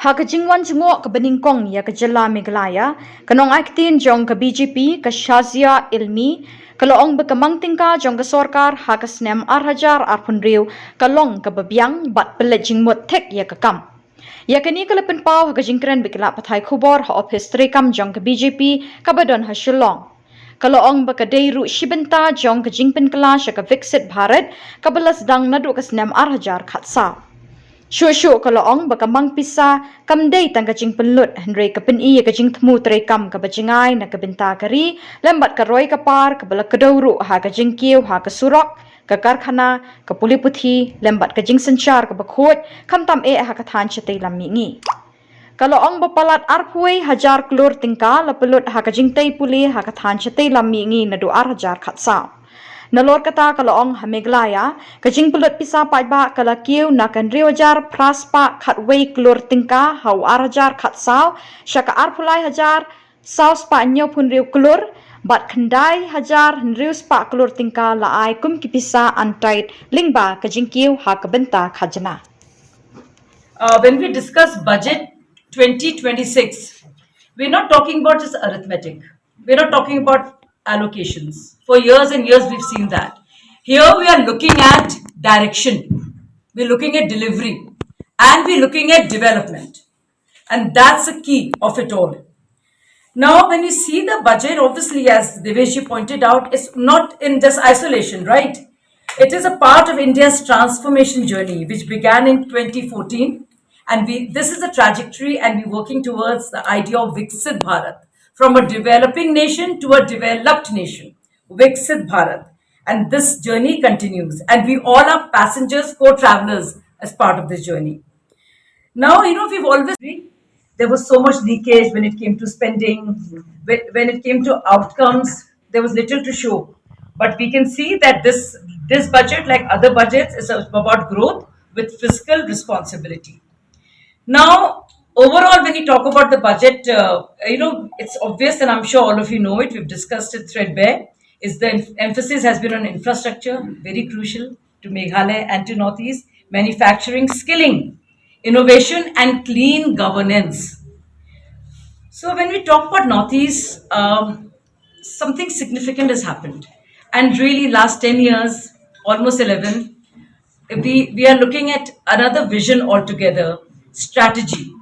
Ha ka jingwan jingo ka beningkong ya ka jala Meghalaya, kanong aktin jong ka BJP ka Shazia Ilmi, kaloong bekamang tingka jong ka sorkar ha ka Snem arhajar arpunriu, kalong ka babyang bat pelet jingmut tek ya ka kam. Ya kani kalapan pau ha ka jingkren bikila patay Khubor ha office kam jong ka BJP ka badon ha Shillong. Kaloong baka dayru shibenta jong ka Jingpynkylla siya ka Viskit Bharat, kabalas dang Naduh ka Snem arhajar khatsa. Shushu kaloong baka Mang Pisa kamday tang kajing penlut henry kapeni kajing temu terekam kabajingai na kabinta kari lembat karoy kapar kabala kadawru ha kajing Kiew ha kasurok kakarkhana kapuli puthi lembat kajing sanchar kabakhot kamtam ha kathan chatay lamingi kaloong bapalat arpui hajar klur tingka lapelut ha kajing tay puli ha kathan chatay lamingi Naduh hajar khatsa Nalor kata kaloong ha Meghalaya, kajing pulut Pisa paiba kala Kiew na kan riwajar praspa khatway klur tingka hau arajar khatsaw, syaka arpulai hajar saus pa nyo pun riw klur, bat kendai hajar riw spa klur tingka laai kum ki Pisa antait lingba kajing Kiew ha kabenta khajana. When we discuss budget 2026, we're not talking about just arithmetic. We're not talking about allocations. For years and years, we've seen that. Here we are looking at direction. We're looking at delivery. And we're looking at development. And that's the key of it all. Now, when you see the budget, obviously, as Deveshi pointed out, it's not in just isolation, right? It is a part of India's transformation journey, which began in 2014. And this is a trajectory, and we're working towards the idea of Viksit Bharat, from a developing nation to a developed nation. Viksit Bharat. And this journey continues. And we all are passengers, co-travelers as part of this journey. Now, we've always... There was so much leakage when it came to spending. When it came to outcomes, there was little to show. But we can see that this budget, like other budgets, is about growth with fiscal responsibility. Now, overall, when you talk about the budget, it's obvious, and I'm sure all of you know it, we've discussed it threadbare, is the emphasis has been on infrastructure, very crucial to Meghalaya and to Northeast, manufacturing, skilling, innovation, and clean governance. So when we talk about Northeast, something significant has happened. And really, last 10 years, almost 11, we are looking at another vision altogether, strategy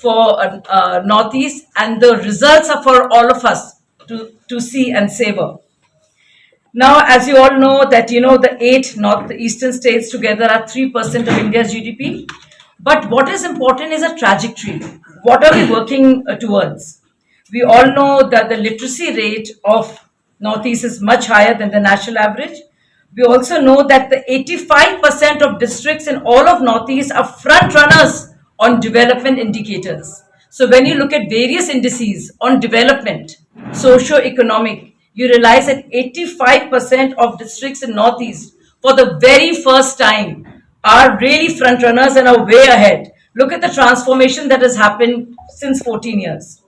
for Northeast, and the results are for all of us to see and savor. Now, as you all know, that the 8 northeastern states together are 3% of India's GDP. But what is important is a trajectory. What are we working towards? We all know that the literacy rate of Northeast is much higher than the national average. We also know that the 85% of districts in all of Northeast are front runners on development indicators. So when you look at various indices on development, socio-economic, you realize that 85% of districts in Northeast for the very first time are really front runners and are way ahead. Look at the transformation that has happened since 14 years.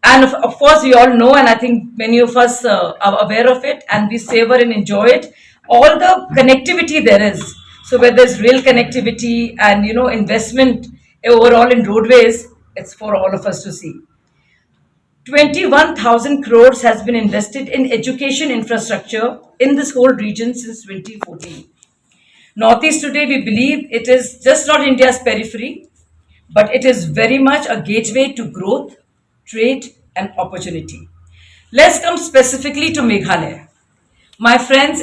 And of course, we all know, and I think many of us are aware of it, and we savor and enjoy it, all the connectivity there is. So where there's real connectivity and, investment overall in roadways, it's for all of us to see. 21,000 crores has been invested in education infrastructure in this whole region since 2014. Northeast today, we believe it is just not India's periphery, but it is very much a gateway to growth, trade, and opportunity. Let's come specifically to Meghalaya. My friends,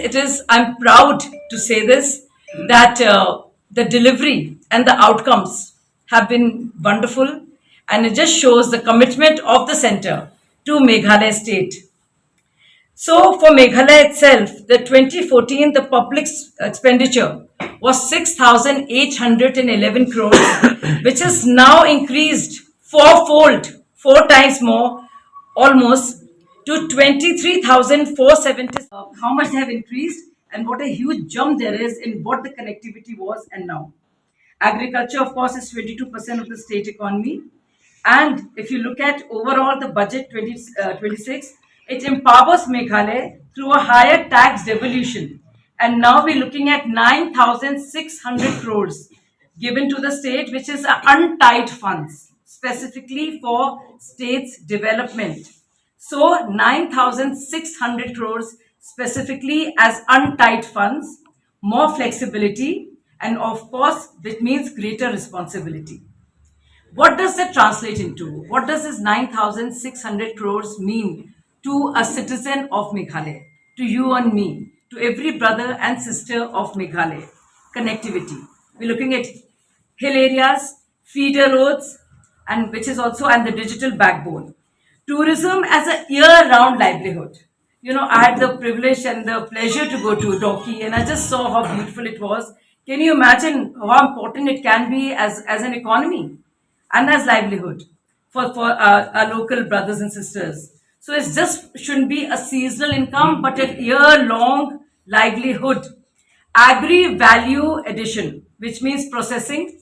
I'm proud to say this, that the delivery and the outcomes have been wonderful, and it just shows the commitment of the center to Meghalaya state. So for Meghalaya itself, the 2014, the public expenditure was 6,811 crores, which has now increased fourfold, 4 times more, almost, to 23,470. How much they have increased and what a huge jump there is in what the connectivity was and now. Agriculture, of course, is 22% of the state economy. And if you look at overall the budget 2026, it empowers Meghalaya through a higher tax devolution. And now we're looking at 9,600 crores. given to the state, which is untied funds specifically for states development. So 9,600 crores specifically as untied funds, more flexibility, and of course, which means greater responsibility. What does that translate into? What does this 9,600 crores mean to a citizen of Meghalaya, to you and me, to every brother and sister of Meghalaya? Connectivity. We're looking at hill areas, feeder roads, and which is also and the digital backbone. Tourism as a year-round livelihood. You know, I had the privilege and the pleasure to go to Doki, and I just saw how beautiful it was. Can you imagine how important it can be as an economy and as livelihood for our local brothers and sisters? So it just shouldn't be a seasonal income, but a year-long livelihood. Agri value addition, which means processing,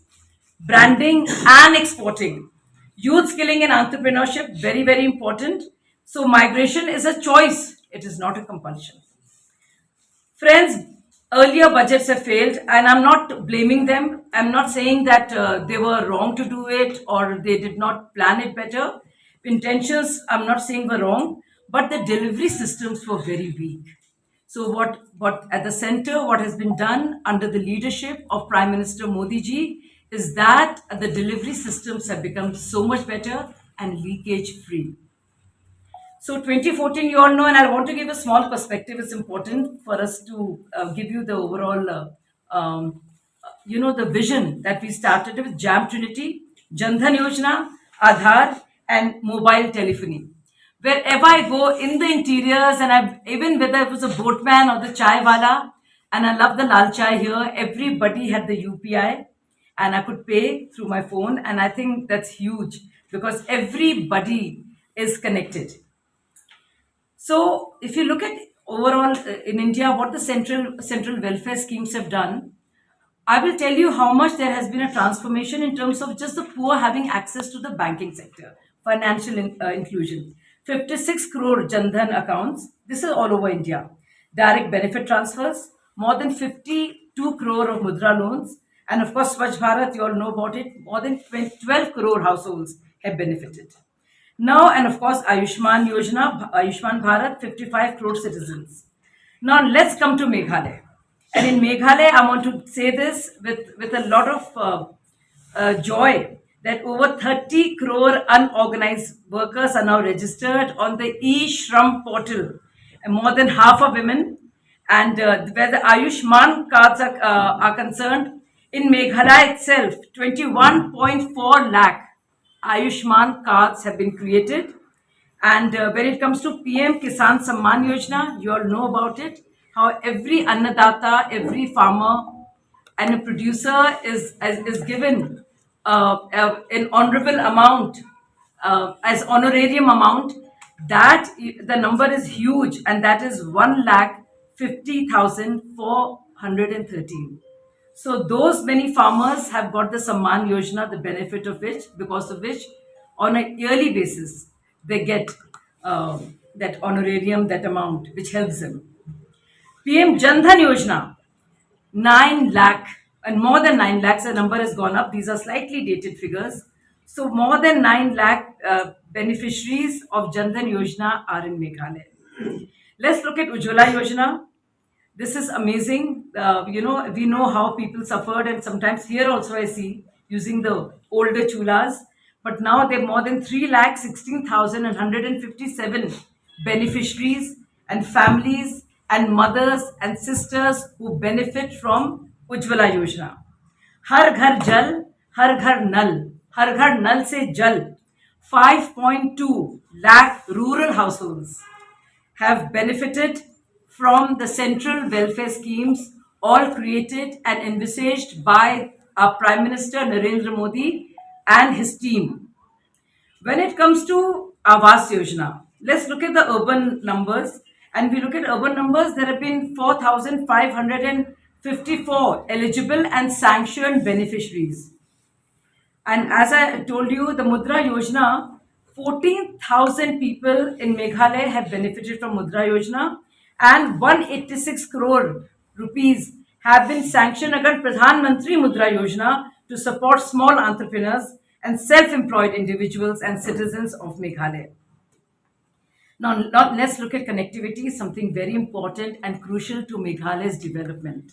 branding, and exporting. Youth skilling and entrepreneurship, very, very important. So, migration is a choice, it is not a compulsion. Friends, earlier budgets have failed, and I'm not blaming them. I'm not saying that they were wrong to do it or they did not plan it better. Intentions, I'm not saying were wrong, but the delivery systems were very weak. So what at the center, what has been done under the leadership of Prime Minister Modi ji is that the delivery systems have become so much better and leakage free. So 2014, you all know, and I want to give a small perspective. It's important for us to give you the overall, the vision that we started with Jam Trinity, Jandhan Yojana, Aadhaar, and mobile telephony. Wherever I go in the interiors, and even whether it was a boatman or the chai wala, and I love the lal chai here, everybody had the UPI, and I could pay through my phone, and I think that's huge because everybody is connected. So, if you look at overall in India, what the central welfare schemes have done, I will tell you how much there has been a transformation in terms of just the poor having access to the banking sector, financial inclusion. 56 crore Jandhan accounts. This is all over India. Direct benefit transfers, more than 52 crore of Mudra loans, and of course, Swachh Bharat, you all know about it. More than 12 crore households have benefited. Now, and of course, Ayushman Yojana, Ayushman Bharat, 55 crore citizens. Now, let's come to Meghalaya. And in Meghalaya, I want to say this with a lot of joy that over 30 crore unorganized workers are now registered on the e-Shram portal. And more than half are women. And where the Ayushman cards are concerned, in Meghalaya itself, 21.4 lakh Ayushman cards have been created. And when it comes to PM Kisan Samman Yojana, you all know about it. How every annadata, every farmer, and a producer is given an honorable amount as honorarium amount. That the number is huge, and that is 1,50,413. So those many farmers have got the Samman Yojana, the benefit of which, because of which, on a yearly basis, they get that honorarium, that amount, which helps them. PM Jandhan Yojana, 9 lakh and more than 9 lakhs, the number has gone up. These are slightly dated figures. So more than 9 lakh beneficiaries of Jandhan Yojana are in Meghalaya. Let's look at Ujjwala Yojana. This is amazing. We know how people suffered, and sometimes here also I see using the older chulas. But now there are more than 3,16,157 beneficiaries and families and mothers and sisters who benefit from Ujjwala Yojana. हर घर जल, हर घर नल, हर घर नल से जल. 5.2 lakh rural households have benefited from the central welfare schemes, all created and envisaged by our Prime Minister Narendra Modi and his team. When it comes to Awas Yojana, let's look at the urban numbers. And we look at urban numbers, there have been 4,554 eligible and sanctioned beneficiaries. And as I told you, the Mudra Yojana, 14,000 people in Meghalaya have benefited from Mudra Yojana, and 186 crore rupees have been sanctioned agar Pradhan Mantri Mudra Yojana, to support small entrepreneurs and self-employed individuals and citizens of Meghalaya. Now, let's look at connectivity, something very important and crucial to Meghalaya's development.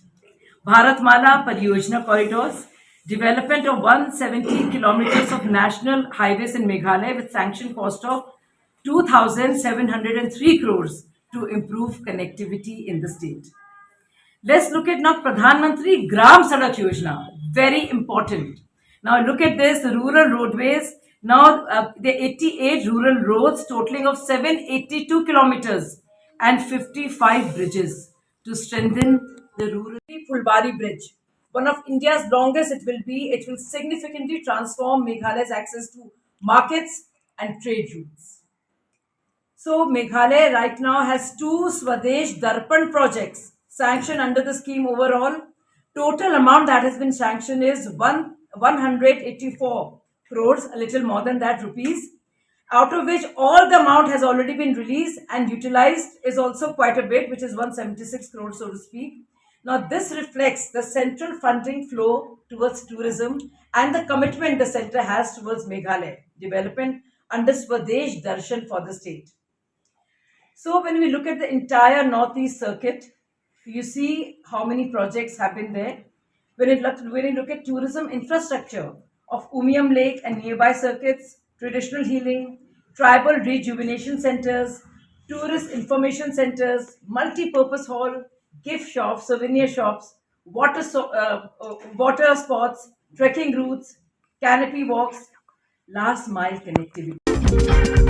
Bharatmala Pariyojana corridors, development of 170 kilometers of national highways in Meghalaya with sanction cost of 2,703 crores to improve connectivity in the state. Let's look at now Pradhan Mantri Gram Sadak Yojana, very important. Now look at this, the rural roadways. Now the 88 rural roads totaling of 782 kilometers and 55 bridges to strengthen the rural. Fulbari Bridge, one of India's longest it will be. It will significantly transform Meghalaya's access to markets and trade routes. So Meghalaya right now has two Swadesh Darpan projects sanctioned under the scheme overall. Total amount that has been sanctioned is 184 crores, a little more than that rupees, out of which all the amount has already been released and utilized is also quite a bit, which is 176 crores, so to speak. Now, this reflects the central funding flow towards tourism and the commitment the center has towards Meghalaya development under Swadesh Darshan for the state. So when we look at the entire Northeast circuit, you see how many projects have been there. When you look at tourism infrastructure of Umiam Lake and nearby circuits, traditional healing, tribal rejuvenation centers, tourist information centers, multi-purpose hall, gift shops, souvenir shops, water spots, trekking routes, canopy walks, last mile connectivity.